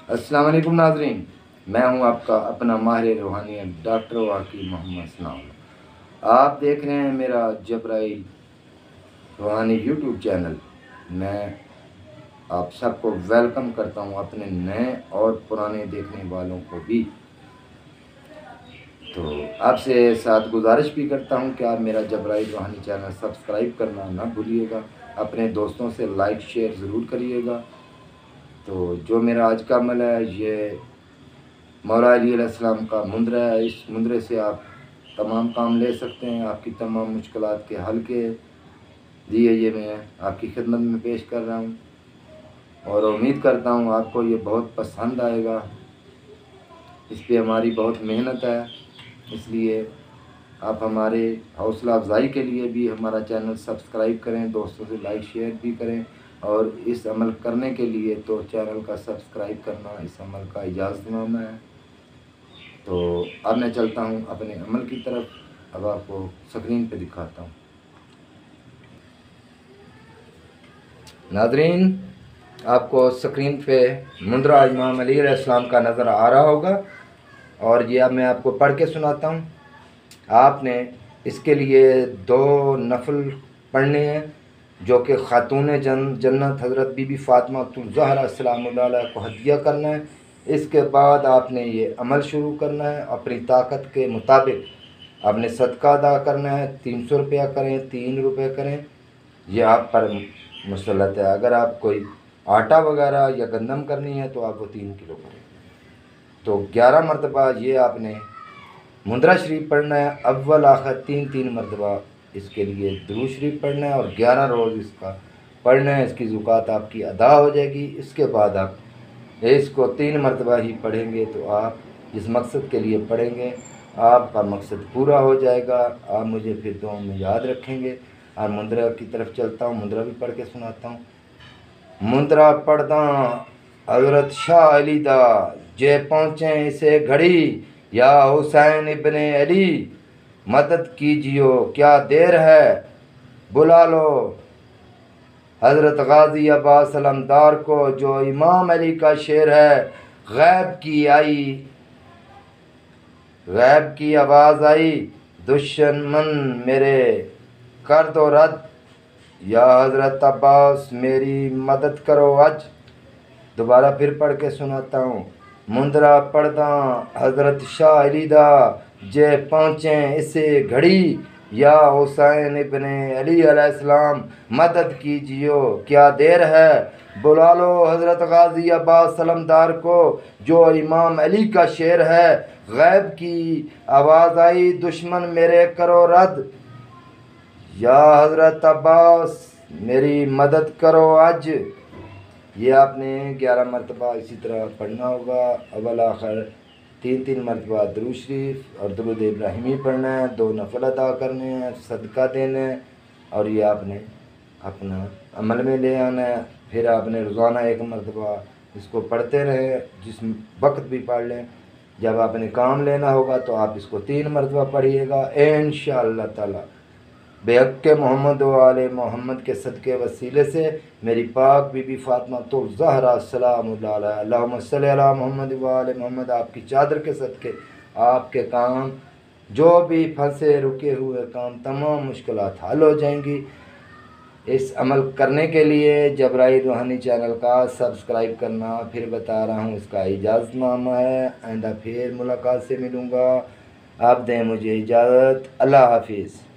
अस्सलाम वालेकुम नाज़रीन, मैं हूं आपका अपना माहिर रूहानियत डॉक्टर वाकी मोहम्मद सनाउल्लाह। आप देख रहे हैं मेरा जबराइल रूहानी यूट्यूब चैनल। मैं आप सबको वेलकम करता हूं, अपने नए और पुराने देखने वालों को भी। तो आपसे साथ गुजारिश भी करता हूं कि आप मेरा जबराइल रूहानी चैनल सब्सक्राइब करना ना भूलिएगा, अपने दोस्तों से लाइक शेयर ज़रूर करिएगा। तो जो मेरा आज का अमल है, ये मौला अली अलैहिस्सलाम का मुंदरा है। इस मुंदरे से आप तमाम काम ले सकते हैं। आपकी तमाम मुश्किलात के हल के लिए ये मैं आपकी खिदमत में पेश कर रहा हूँ और उम्मीद करता हूँ आपको ये बहुत पसंद आएगा। इस पे हमारी बहुत मेहनत है, इसलिए आप हमारे हौसला अफजाई के लिए भी हमारा चैनल सब्सक्राइब करें, दोस्तों से लाइक शेयर भी करें। और इस अमल करने के लिए तो चैनल का सब्सक्राइब करना इस अमल का इजाज़तनामा है। तो अब मैं चलता हूँ अपने अमल की तरफ। अब आपको स्क्रीन पे दिखाता हूँ। नाज़रीन, आपको स्क्रीन पे मुंदरा इमाम अली अलैहिस्सलाम का नज़र आ रहा होगा और ये अब मैं आपको पढ़ के सुनाता हूँ। आपने इसके लिए 2 नफल पढ़ने हैं जो कि खातून जन्नत हज़रत बीबी फ़ातिमा ज़हरा सलामुल्लाह अलैहा को हदिया करना है। इसके बाद आपने ये अमल शुरू करना है। अपनी ताकत के मुताबिक आपने सदका अदा करना है। 300 रुपया करें, 3 रुपये करें, यह आप पर मुसल्लत है। अगर आप कोई आटा वगैरह या गंदम करनी है तो आप वो 3 किलो करें। तो 11 मरतबा ये आपने मुंदरा शरीफ पढ़ना है। अव्वल आखिर 3-3 मरतबा इसके लिए दुरूद शरीफ पढ़ना है और 11 रोज़ इसका पढ़ना है। इसकी ज़ुकात आपकी अदा हो जाएगी। इसके बाद आप इसको 3 मरतबा ही पढ़ेंगे तो आप जिस मकसद के लिए पढ़ेंगे आपका मकसद पूरा हो जाएगा। आप मुझे फिर दुआ में याद रखेंगे। और मुंदरा की तरफ चलता हूँ, मुंदरा भी पढ़ के सुनाता हूँ। मुंदरा पढ़दा हज़रत शाह अली दा, जे पहुँचे इसे घड़ी, या हुसैन इब्ने अली मदद कीजियो क्या देर है, बुला लो हज़रत गाजी अब्बास अलमदार को जो इमाम अली का शेर है। गैब की आवाज़ आई, दुश्मन मेरे कर दो रद, या हज़रत अब्बास मेरी मदद करो आज। दोबारा फिर पढ़ के सुनाता हूँ। मुंदरा पढ़दा हज़रत शाह अली दा, जे पहुँचे इसे घड़ी, या हुसैन इब्ने अली अलैहिस्सलाम मदद कीजियो क्या देर है, बुला लो हज़रत गाजी अब्बास सलमदार को जो इमाम अली का शेर है। गैब की आवाज़ आई, दुश्मन मेरे करो रद, या हज़रत अब्बास मेरी मदद करो आज। ये आपने 11 मरतबा इसी तरह पढ़ना होगा। अव्वल आखिर 3-3 मरतबा दुरूद शरीफ और दुरूद इब्राहिमी पढ़ना है। 2 नफल अदा करने हैं, सदका देना है और ये आपने अपना अमल में ले आना है। फिर आपने रोज़ाना 1 मरतबा इसको पढ़ते रहें, जिस वक्त भी पढ़ लें। जब आपने काम लेना होगा तो आप इसको 3 मरतबा पढ़िएगा इंशाअल्लाह ताला। बेहक मोहम्मद व आले मोहम्मद के सदक़े वसीले से मेरी पाक बीबी फ़ातिमा तो ज़हरा सलामुल्लाह अलैहा, अल्लाहुम्मा सल्ली अला मोहम्मद व आले मोहम्मद, आपकी चादर के सदक़े आपके काम जो भी फंसे रुके हुए काम तमाम मुश्किलात हल हो जाएंगी। इस अमल करने के लिए जबराइल रूहानी चैनल का सब्सक्राइब करना फिर बता रहा हूँ, इसका इजाज़तनामा है। आइंदा फिर मुलाकात से मिलूँगा। आप दें मुझे इजाज़त। अल्लाह हाफिज़।